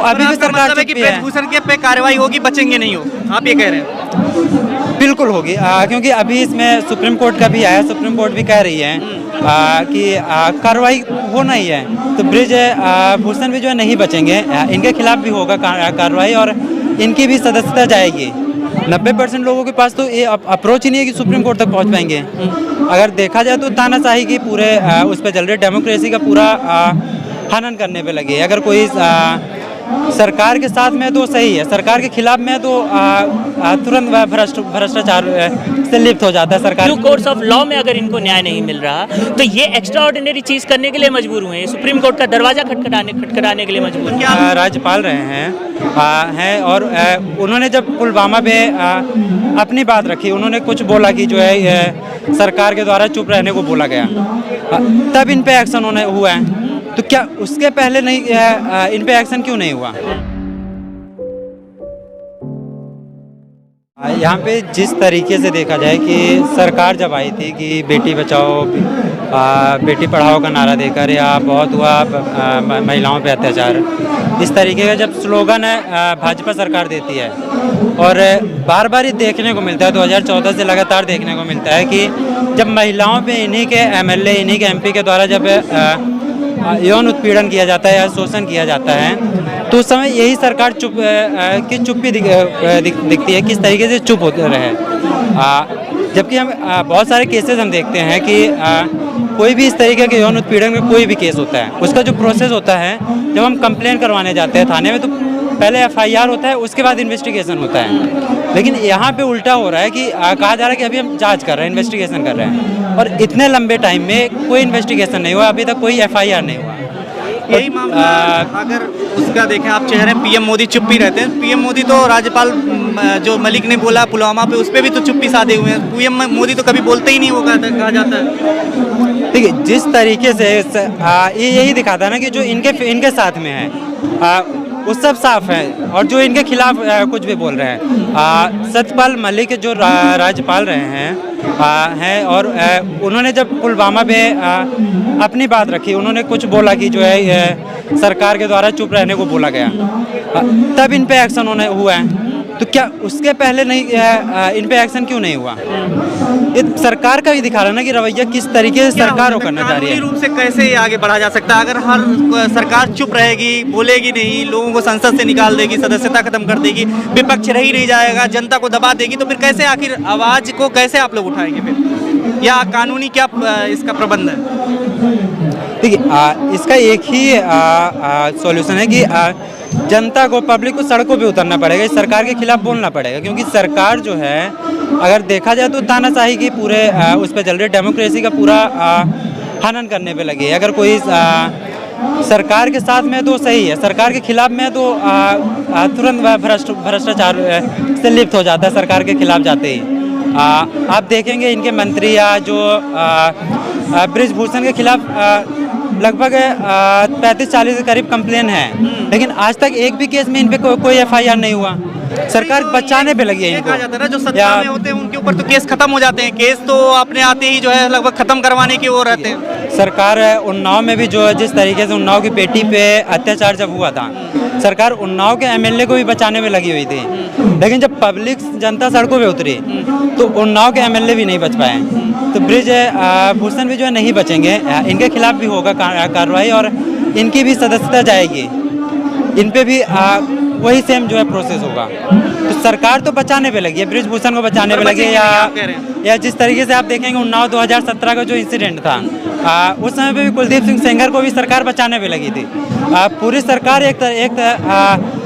अभी भी सरकार मतलब है कि चुप है। ब्रजभूषण के पे कार्रवाई होगी, बचेंगे नहीं हो, आप ये कह रहे हैं? बिल्कुल होगी, क्योंकि अभी इसमें सुप्रीम कोर्ट का भी आया, सुप्रीम कोर्ट भी कह रही है कि कार्रवाई होना ही है। तो भूषण भी जो है नहीं बचेंगे, इनके खिलाफ भी होगा कार्रवाई और इनकी भी सदस्यता जाएगी। 90% लोगों के पास तो ये अप्रोच ही नहीं है कि सुप्रीम कोर्ट तक पहुंच पाएंगे। अगर देखा जाए तो तानाशाही की पूरे उस पर चल रही, डेमोक्रेसी का पूरा हनन करने पे लगे। अगर कोई सरकार के साथ में तो सही है, सरकार के खिलाफ में तो तुरंत वह भ्रष्टाचार से लिप्त हो जाता है सरकार। ड्यू कोर्स ऑफ लॉ में अगर इनको न्याय नहीं मिल रहा तो ये एक्स्ट्रा ऑर्डिनरी चीज करने के लिए मजबूर हुए हैं, सुप्रीम कोर्ट का दरवाजा खटखटाने के लिए मजबूर हैं। राज्यपाल रहे हैं और उन्होंने जब पुलवामा पे अपनी बात रखी, उन्होंने कुछ बोला कि जो है सरकार के द्वारा चुप रहने को बोला गया, तब इन पे एक्शन होने हुआ है। तो क्या उसके पहले नहीं इन पे एक्शन क्यों नहीं हुआ? यहाँ पे जिस तरीके से देखा जाए कि सरकार जब आई थी कि बेटी बचाओ बेटी पढ़ाओ का नारा देकर, या बहुत हुआ महिलाओं पे अत्याचार, इस तरीके का जब स्लोगन है भाजपा सरकार देती है और बार बार ये देखने को मिलता है, 2014 से लगातार देखने को मिलता है कि जब महिलाओं पे इन्हीं के MLA, इन्हीं के MP के द्वारा जब यौन उत्पीड़न किया जाता है या शोषण किया जाता है, तो उस समय यही सरकार चुप्पी दिखती है, किस तरीके से चुप होते रहे। जबकि हम बहुत सारे केसेस हम देखते हैं कि कोई भी इस तरीके के यौन उत्पीड़न का कोई भी केस होता है, उसका जो प्रोसेस होता है, जब हम कंप्लेन करवाने जाते हैं थाने में तो पहले FIR होता है, उसके बाद इन्वेस्टिगेशन होता है। लेकिन यहाँ पे उल्टा हो रहा है कि कहा जा रहा है कि अभी हम जांच कर रहे हैं, इन्वेस्टिगेशन कर रहे हैं, और इतने लंबे टाइम में कोई इन्वेस्टिगेशन नहीं हुआ, अभी तक कोई FIR नहीं हुआ। यही मामला अगर उसका देखें, आप कह रहे हैं PM मोदी चुप ही रहते हैं। PM मोदी तो राज्यपाल जो मलिक ने बोला पुलवामा पे, उस पर भी तो चुप्पी साधे हुए हैं। PM मोदी तो कभी बोलते ही नहीं, वो कहा जाता है। देखिए, जिस तरीके से ये यही दिखाता है ना कि जो इनके साथ में है वो सब साफ है, और जो इनके खिलाफ कुछ भी बोल रहे हैं। सत्यपाल मलिक जो राज्यपाल रहे हैं और उन्होंने जब पुलवामा पे अपनी बात रखी, उन्होंने कुछ बोला कि जो है सरकार के द्वारा चुप रहने को बोला गया, तब इन पे एक्शन होने हुआ है। तो क्या उसके पहले नहीं इन पे एक्शन क्यों नहीं हुआ? ये सरकार का ही दिखा रहा है ना कि रवैया किस तरीके से सरकार करना चाह रही है। रूप से कैसे ये आगे बढ़ा जा सकता है? अगर हर सरकार चुप रहेगी, बोलेगी नहीं, लोगों को संसद से निकाल देगी, सदस्यता खत्म कर देगी, विपक्ष रह ही नहीं जाएगा, जनता को दबा देगी, तो फिर कैसे आखिर आवाज को कैसे आप लोग उठाएंगे फिर? या कानूनी क्या इसका प्रबंध है? देखिए, इसका एक ही सॉल्यूशन है कि जनता को, पब्लिक को सड़कों पे उतरना पड़ेगा, इस सरकार के खिलाफ बोलना पड़ेगा। क्योंकि सरकार जो है, अगर देखा जाए तो तानाशाही की पूरे उस पर चल रही, डेमोक्रेसी का पूरा हनन करने पे लगी है। अगर कोई सरकार के साथ में तो सही है, सरकार के खिलाफ में तो तुरंत वह भ्रष्टाचार से लिप्त हो जाता है सरकार के खिलाफ जाते ही। आप देखेंगे इनके मंत्री या जो ब्रजभूषण के खिलाफ लगभग 35-40 के करीब कंप्लेन है, लेकिन आज तक एक भी केस में इन पे कोई FIR नहीं हुआ। सरकार बचाने पे लगी है इनको। कहा जाता है ना, जो सत्ता में होते हैं उनके ऊपर तो केस खत्म हो जाते हैं, केस तो अपने आते ही जो है लगभग खत्म करवाने की ओर रहते हैं। सरकार उन्नाव में भी जो जिस तरीके से उन्नाव की बेटी पे अत्याचार जब हुआ था, सरकार उन्नाव के MLA को भी बचाने में लगी हुई थी, लेकिन जब पब्लिक जनता सड़कों पे उतरी तो उन्नाव के MLA भी नहीं बच पाए। तो ब्रजभूषण भी जो है नहीं बचेंगे, इनके खिलाफ भी होगा कार्रवाई और इनकी भी सदस्यता जाएगी। इन पे भी वही सेम जो है प्रोसेस होगा। तो सरकार तो बचाने पे लगी है, ब्रजभूषण को बचाने पे लगी है, या जिस तरीके से आप देखेंगे उन्नाव 2017 का जो इंसिडेंट था, उस समय पे भी कुलदीप सिंह सेंगर को भी सरकार बचाने पे लगी थी। पूरी सरकार एक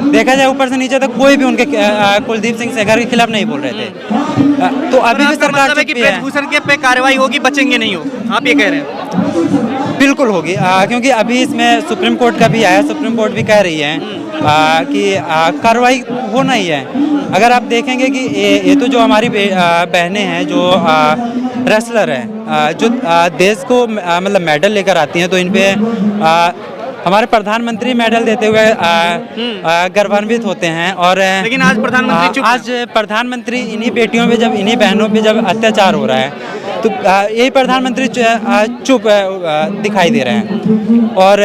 देखा जाए ऊपर से नीचे तक कोई भी उनके कुलदीप सिंह सेंगर के खिलाफ नहीं बोल रहे थे। तो अभी भी सरकार मतलब है कि ब्रजभूषण के पे कार्रवाई होगी, बचेंगे नहीं हो, आप ये कह रहे हैं? बिल्कुल होगी, क्योंकि अभी इसमें सुप्रीम कोर्ट का भी आया, सुप्रीम कोर्ट भी कह रही है कि कार्रवाई होना ही है। अगर आप देखेंगे कि ये तो जो हमारी बहनें हैं जो रेसलर हैं, जो देश को मतलब मेडल लेकर आती हैं, तो इन पे हमारे प्रधानमंत्री मेडल देते हुए गर्वान्वित होते हैं। और लेकिन आज प्रधानमंत्री चुप हैं। आज प्रधानमंत्री इन्हीं बेटियों पे जब इन्हीं बहनों पे जब अत्याचार हो रहा है तो यही प्रधानमंत्री चुप दिखाई दे रहे हैं। और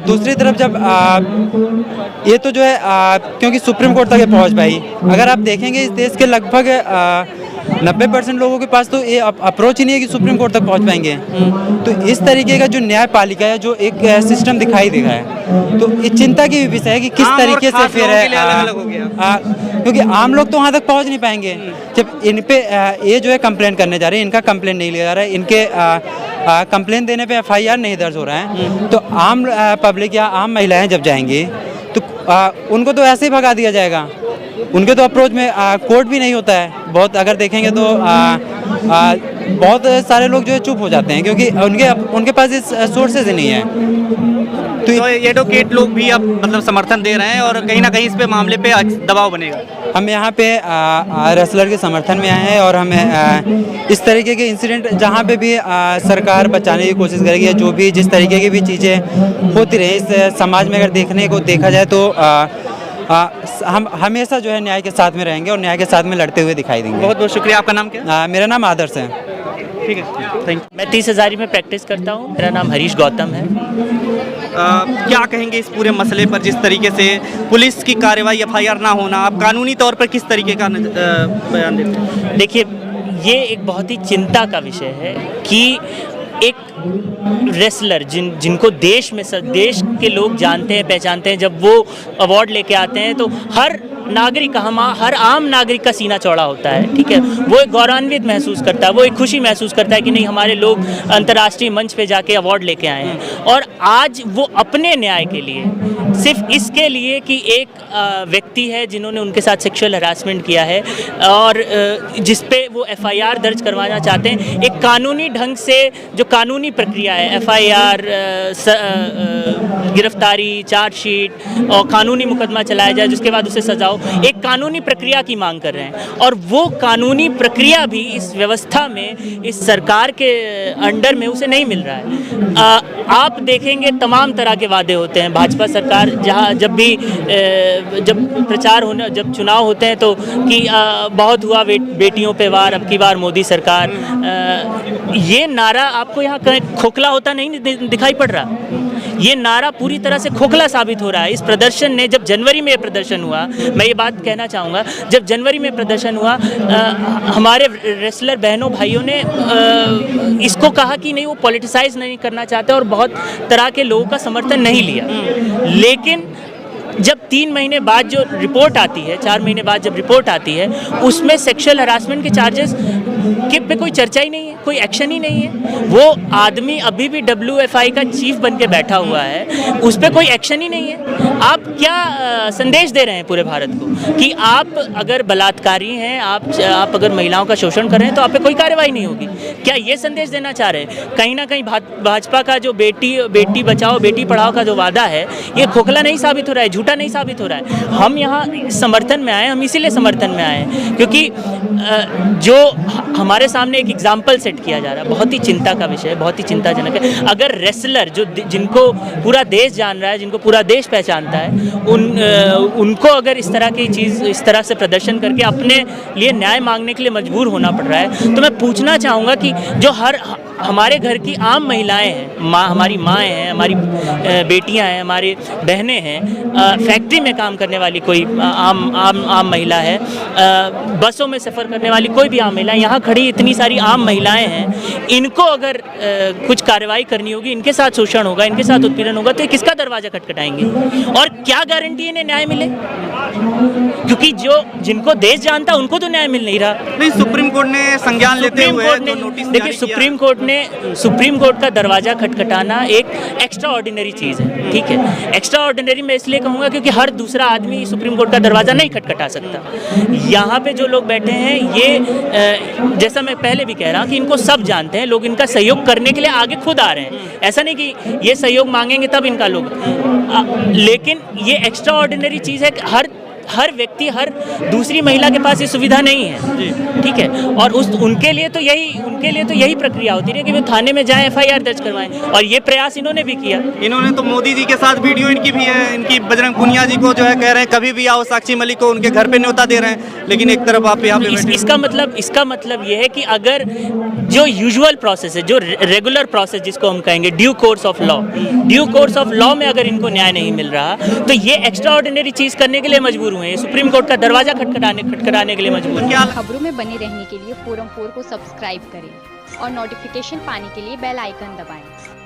दूसरी तरफ जब ये तो जो है क्योंकि सुप्रीम कोर्ट तक ये पहुंच पाई, अगर आप देखेंगे इस देश के लगभग 90% लोगों के पास तो ये अप्रोच ही नहीं है कि सुप्रीम कोर्ट तक पहुंच पाएंगे। तो इस तरीके का जो न्यायपालिका है, जो एक सिस्टम दिखाई दे रहा है, तो ये चिंता की विषय है कि किस तरीके से फिर क्योंकि आम लोग तो वहाँ तक पहुँच नहीं पाएंगे। जब इन पे ये जो है कंप्लेन करने जा रहे हैं, इनका कंप्लेन नहीं लिया जा रहा है, इनके कंप्लेन देने पे FIR नहीं दर्ज हो रहा है, तो आम पब्लिक या आम महिलाएं जब जाएंगी तो उनको तो ऐसे ही भगा दिया जाएगा। उनके तो अप्रोच में कोर्ट भी नहीं होता है। बहुत अगर देखेंगे तो बहुत सारे लोग जो है चुप हो जाते हैं क्योंकि उनके पास इस सोर्सेज नहीं है। तो एडवोकेट लोग भी अब मतलब समर्थन दे रहे हैं और कहीं ना कहीं इस पे मामले पे दबाव बनेगा। हम यहाँ पे रेसलर के समर्थन में आए हैं और हमें इस तरीके के इंसिडेंट जहाँ पे भी सरकार बचाने की कोशिश करेगी, जो भी जिस तरीके की भी चीज़ें होती रहे इस समाज में अगर देखने को देखा जाए तो हम हमेशा जो है न्याय के साथ में रहेंगे और न्याय के साथ में लड़ते हुए दिखाई देंगे। बहुत बहुत शुक्रिया। आपका नाम क्या? मेरा नाम आदर्श है। ठीक है, थैंक यू। मैं 30 हज़ारी में प्रैक्टिस करता हूँ। मेरा नाम हरीश गौतम है। क्या कहेंगे इस पूरे मसले पर, जिस तरीके से पुलिस की कार्रवाई FIR ना होना, आप कानूनी तौर पर किस तरीके का बयान देते हैं? देखिए, ये एक बहुत ही चिंता का विषय है कि एक रेसलर जिनको देश के लोग जानते हैं, पहचानते हैं, जब वो अवार्ड लेके आते हैं तो हर नागरिक, हर आम नागरिक का सीना चौड़ा होता है। ठीक है, वो एक गौरवान्वित महसूस करता है, वो एक खुशी महसूस करता है कि नहीं, हमारे लोग अंतर्राष्ट्रीय मंच पे जाके अवार्ड लेके आए हैं। और आज वो अपने न्याय के लिए, सिर्फ इसके लिए कि एक व्यक्ति है जिन्होंने उनके साथ सेक्सुअल हरासमेंट किया है और जिस पे वो FIR दर्ज करवाना चाहते हैं, एक कानूनी ढंग से जो कानूनी प्रक्रिया है, FIR, गिरफ्तारी, चार्जशीट और कानूनी मुकदमा चलाया जाए जिसके बाद उसे सजा हो, एक कानूनी प्रक्रिया की मांग कर रहे हैं। और वो कानूनी प्रक्रिया भी इस व्यवस्था में, इस सरकार के अंडर में उसे नहीं मिल रहा है। आप देखेंगे तमाम तरह के वादे होते हैं। भाजपा सरकार जब भी जब प्रचार होने, जब चुनाव होते हैं तो कि बहुत हुआ बेटियों पे वार, अब की बार मोदी सरकार, ये नारा आपको यहाँ कहीं खोखला होता नहीं दिखाई पड़ रहा। ये नारा पूरी तरह से खोखला साबित हो रहा है। इस प्रदर्शन ने, जब जनवरी में प्रदर्शन हुआ, मैं ये बात कहना चाहूँगा, जब जनवरी में प्रदर्शन हुआ, हमारे रेसलर बहनों भाइयों ने इसको कहा कि नहीं, वो पॉलिटिसाइज नहीं करना चाहते और बहुत तरह के लोगों का समर्थन नहीं लिया। लेकिन जब 3 महीने बाद जो रिपोर्ट आती है, 4 महीने बाद जब रिपोर्ट आती है, उसमें सेक्सुअल हरासमेंट के चार्जेस के पे कोई चर्चा ही नहीं है, कोई एक्शन ही नहीं है। वो आदमी अभी भी WFI का चीफ बन के बैठा हुआ है, उस पर कोई एक्शन ही नहीं है। आप क्या संदेश दे रहे हैं पूरे भारत को कि आप अगर बलात्कारी हैं, आप अगर महिलाओं का शोषण कर रहे हैं तो आप पे कोई कार्रवाई नहीं होगी? क्या ये संदेश देना चाह रहे हैं? कहीं ना कहीं भाजपा का जो बेटी बचाओ बेटी पढ़ाओ का जो वादा है, ये खोखला नहीं साबित हो रहा है, झूठा नहीं साबित हो रहा है। हम यहाँ समर्थन में आए, हम इसीलिए समर्थन में आए हैं क्योंकि जो हमारे सामने एक एग्जाम्पल सेट किया जा रहा है, बहुत ही चिंता का विषय है, बहुत ही चिंताजनक है। अगर रेसलर जिनको पूरा देश जान रहा है, जिनको पूरा देश पहचानता है, उनको अगर इस तरह की चीज़, इस तरह से प्रदर्शन करके अपने लिए न्याय मांगने के लिए मजबूर होना पड़ रहा है, तो मैं पूछना चाहूँगा कि जो हमारे घर की आम महिलाएं हैं, हमारी माएँ हैं, हमारी बेटियाँ हैं, हमारी बहनें हैं, फैक्ट्री में काम करने वाली कोई आम महिला है, बसों में सफ़र करने वाली कोई भी आम महिला, यहाँ खड़ी इतनी सारी आम महिलाएं हैं, इनको अगर कुछ कार्रवाई करनी होगी, इनके साथ शोषण होगा, इनके साथ उत्पीड़न होगा, तो ये किसका दरवाज़ा खटखटाएंगे? और क्या गारंटी इन्हें न्याय मिले? क्योंकि जिनको देश जानता उनको तो न्याय मिल नहीं रहा। नहीं, सुप्रीम कोर्ट ने संज्ञान लेते हुए जो नोटिस, देखिए, सुप्रीम कोर्ट का दरवाज़ा खटखटाना एक एक्स्ट्रा ऑर्डिनरी चीज़ है। ठीक है, एक्स्ट्रा ऑर्डिनरी मैं इसलिए कहूँगा क्योंकि हर दूसरा आदमी सुप्रीम कोर्ट का दरवाज़ा नहीं खटखटा सकता। यहाँ पे जो लोग बैठे हैं, ये जैसा मैं पहले भी कह रहा हूँ कि इनको सब जानते हैं, लोग इनका सहयोग करने के लिए आगे खुद आ रहे हैं। ऐसा नहीं कि ये सहयोग मांगेंगे तब इनका लोग, लेकिन ये एक्स्ट्रा ऑर्डिनरी चीज़ है। हर हर व्यक्ति, हर दूसरी महिला के पास ये सुविधा नहीं है, ठीक है। और उनके लिए तो यही प्रक्रिया होती है कि वो थाने में जाएं, FIR दर्ज करवाएं, और ये प्रयास इन्होंने भी किया। इन्होंने तो मोदी जी के साथ वीडियो इनकी भी है, इनकी बजरंग पुनिया जी को जो है कह रहे हैं कभी भी आओ, साक्षी मलिक को उनके घर पे न्योता दे रहे हैं, लेकिन एक तरफ आप यहाँ पे बैठे। इसका मतलब ये है कि अगर जो यूजुअल प्रोसेस है, जो रेगुलर प्रोसेस जिसको हम कहेंगे ड्यू कोर्स ऑफ लॉ में अगर इनको न्याय नहीं मिल रहा तो ये एक्स्ट्रा ऑर्डिनरी चीज करने के लिए मजबूर हुए हैं, सुप्रीम कोर्ट का दरवाजा खटखटाने के लिए मजबूर हैं। खबरों में बने रहने के लिए फोरम 4 को सब्सक्राइब करें और नोटिफिकेशन पाने के लिए बेल आइकन दबाएं।